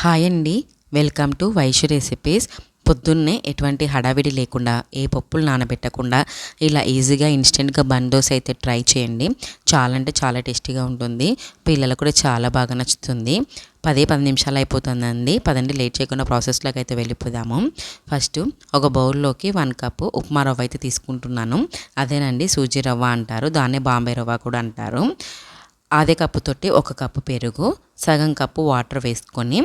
Hi అండి, welcome to Vaishu recipes. పొద్దున్నే ఎటువంటి హడావిడి లేకుండా ఏ పప్పులు నానబెట్టకుండా ఇలా ఈజీగా ఇన్స్టెంట్గా బన్ దోశ అయితే ట్రై చేయండి. చాలా అంటే చాలా టేస్టీగా ఉంటుంది. పిల్లలకు కూడా చాలా బాగా నచ్చుతుంది. 10 నిమిషాలు అయిపోతుందండి. పదండి లేట్ చేయకుండా ప్రాసెస్లోకి అయితే వెళ్ళిపోదాము. ఫస్ట్ ఒక బౌల్లోకి 1 కప్పు ఉప్మా రవ్వ అయితే తీసుకుంటున్నాను. అదేనండి సూజీ రవ్వ అంటారు, దాన్నే బాంబే రవ్వ కూడా అంటారు. అదే కప్పుతోటి 1 కప్పు పెరుగు, సగం కప్పు వాటర్ వేసుకొని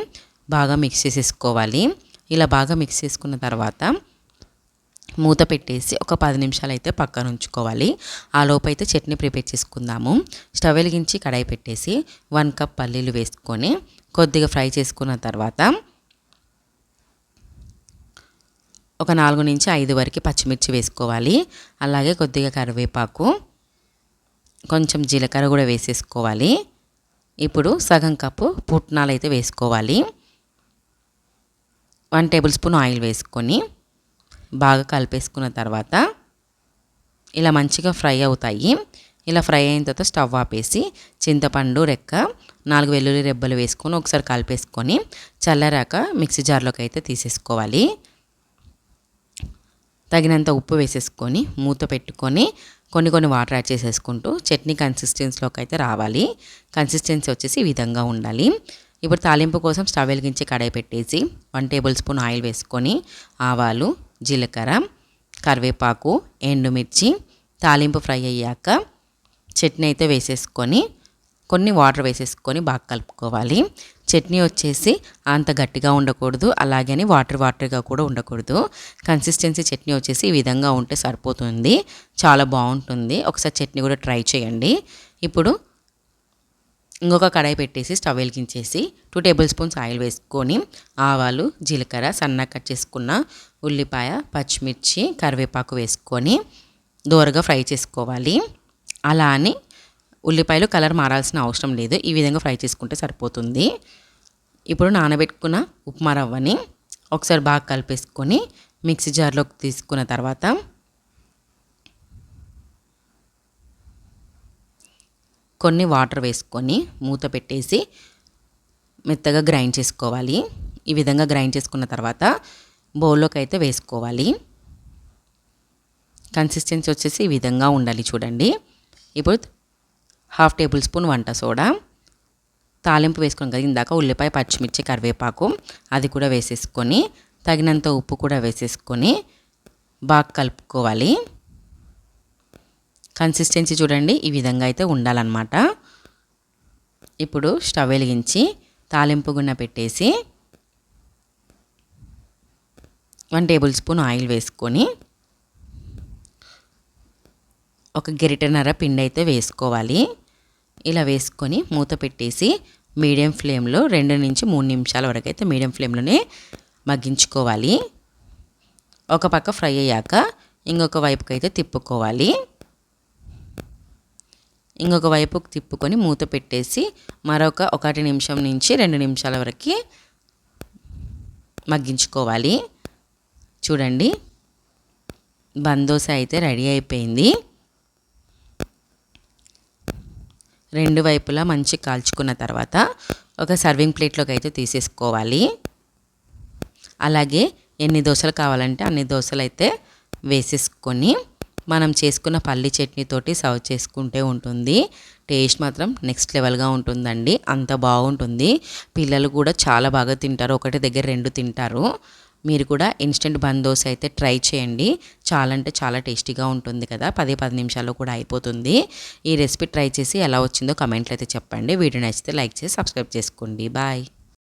బాగా మిక్స్ చేసేసుకోవాలి. ఇలా బాగా మిక్స్ చేసుకున్న తర్వాత మూత పెట్టేసి ఒక 10 నిమిషాలు అయితే పక్కన ఉంచుకోవాలి. ఆ లోపు అయితే చట్నీ ప్రిపేర్ చేసుకుందాము. స్టవ్ వెలిగించి కడాయి పెట్టేసి 1 కప్ పల్లీలు వేసుకొని కొద్దిగా ఫ్రై చేసుకున్న తర్వాత ఒక 4 నుంచి 5 వరకు పచ్చిమిర్చి వేసుకోవాలి. అలాగే కొద్దిగా కరివేపాకు, కొంచెం జీలకర్ర కూడా వేసేసుకోవాలి. ఇప్పుడు సగం కప్పు పుట్నాలు అయితే వేసుకోవాలి. 1 టేబుల్ స్పూన్ ఆయిల్ వేసుకొని బాగా కలిపేసుకున్న తర్వాత ఇలా మంచిగా ఫ్రై అవుతాయి. ఇలా ఫ్రై అయిన తర్వాత స్టవ్ ఆపేసి చింతపండు రెక్క, 4 వెల్లుల్లి రెబ్బలు వేసుకొని ఒకసారి కలిపేసుకొని చల్లారాక మిక్సీ జార్లోకి అయితే తీసేసుకోవాలి. తగినంత ఉప్పు వేసేసుకొని మూత పెట్టుకొని కొన్ని వాటర్ యాడ్ చేసేసుకుంటూ చట్నీ కన్సిస్టెన్సీలోకి అయితే రావాలి. కన్సిస్టెన్సీ వచ్చేసి ఈ విధంగా ఉండాలి. ఇప్పుడు తాలింపు కోసం స్టవ్ వెలిగించి కడాయి పెట్టేసి 1 టేబుల్ స్పూన్ ఆయిల్ వేసుకొని ఆవాలు, జీలకర్ర, కరివేపాకు, ఎండుమిర్చి తాలింపు ఫ్రై అయ్యాక చట్నీ అయితే వేసేసుకొని కొన్ని వాటర్ వేసేసుకొని బాగా కలుపుకోవాలి. చట్నీ వచ్చేసి అంత గట్టిగా ఉండకూడదు, అలాగని వాటర్గా కూడా ఉండకూడదు. కన్సిస్టెన్సీ చట్నీ వచ్చేసి ఈ విధంగా ఉంటే సరిపోతుంది, చాలా బాగుంటుంది. ఒకసారి చట్నీ కూడా ట్రై చేయండి. ఇప్పుడు ఇంకొక కడాయి పెట్టేసి స్టవ్ వెలిగించేసి 2 టేబుల్ స్పూన్స్ ఆయిల్ వేసుకొని ఆవాలు, జీలకర్ర, సన్నగా కట్ చేసుకున్న ఉల్లిపాయ, పచ్చిమిర్చి, కరివేపాకు వేసుకొని దోరగా ఫ్రై చేసుకోవాలి. అలా అని ఉల్లిపాయలు కలర్ మారాల్సిన అవసరం లేదు, ఈ విధంగా ఫ్రై చేసుకుంటే సరిపోతుంది. ఇప్పుడు నానబెట్టుకున్న ఉప్మా రవ్వని ఒకసారి బాగా కలిపేసుకొని మిక్సీ జార్లోకి తీసుకున్న తర్వాత కొన్ని వాటర్ వేసుకొని మూత పెట్టేసి మెత్తగా గ్రైండ్ చేసుకోవాలి. ఈ విధంగా గ్రైండ్ చేసుకున్న తర్వాత బౌల్లోకి అయితే వేసుకోవాలి. కన్సిస్టెన్సీ వచ్చేసి ఈ విధంగా ఉండాలి చూడండి. ఇప్పుడు 1/2 టేబుల్ స్పూన్ వంట సోడా, తాలింపు వేసుకున్నాం కదా ఇందాక ఉల్లిపాయ, పచ్చిమిర్చి, కరివేపాకు, అది కూడా వేసేసుకొని తగినంత ఉప్పు కూడా వేసేసుకొని బాగా కలుపుకోవాలి. కన్సిస్టెన్సీ చూడండి ఈ విధంగా అయితే ఉండాలన్నమాట. ఇప్పుడు స్టవ్ వెలిగించి తాలింపు గున్న పెట్టేసి 1 టేబుల్ స్పూన్ ఆయిల్ వేసుకొని ఒక గరిటెన్నర పిండి అయితే వేసుకోవాలి. ఇలా వేసుకొని మూత పెట్టేసి మీడియం ఫ్లేమ్లో 2 నుంచి 3 నిమిషాల వరకు అయితే మీడియం ఫ్లేమ్లోనే మగ్గించుకోవాలి. ఒక పక్క ఫ్రై అయ్యాక ఇంకొక వైపుకి అయితే తిప్పుకోవాలి. ఇంకొక వైపుకి తిప్పుకొని మూత పెట్టేసి మరొక 1 నిమిషం నుంచి 2 నిమిషాల వరకు మగ్గించుకోవాలి. చూడండి, బన్ దోశ అయితే రెడీ అయిపోయింది. 2 వైపులా మంచి కాల్చుకున్న తర్వాత ఒక సర్వింగ్ ప్లేట్లోకి అయితే తీసేసుకోవాలి. అలాగే ఎన్ని దోశలు కావాలంటే అన్ని దోశలు అయితే వేసేసుకొని మనం చేసుకున్న పల్లి చట్నీతోటి సర్వ్ చేసుకుంటే ఉంటుంది. టేస్ట్ మాత్రం నెక్స్ట్ లెవెల్గా ఉంటుందండి, అంత బాగుంటుంది. పిల్లలు కూడా చాలా బాగా తింటారు, ఒకటి దగ్గర 2 తింటారు. మీరు కూడా ఇన్స్టెంట్ బన్ దోశ అయితే ట్రై చేయండి. చాలా అంటే చాలా టేస్టీగా ఉంటుంది కదా. 10 నిమిషాల్లో కూడా అయిపోతుంది. ఈ రెసిపీ ట్రై చేసి ఎలా వచ్చిందో కమెంట్లో అయితే చెప్పండి. వీడియో నచ్చితే లైక్ చేసి సబ్స్క్రైబ్ చేసుకోండి. బాయ్.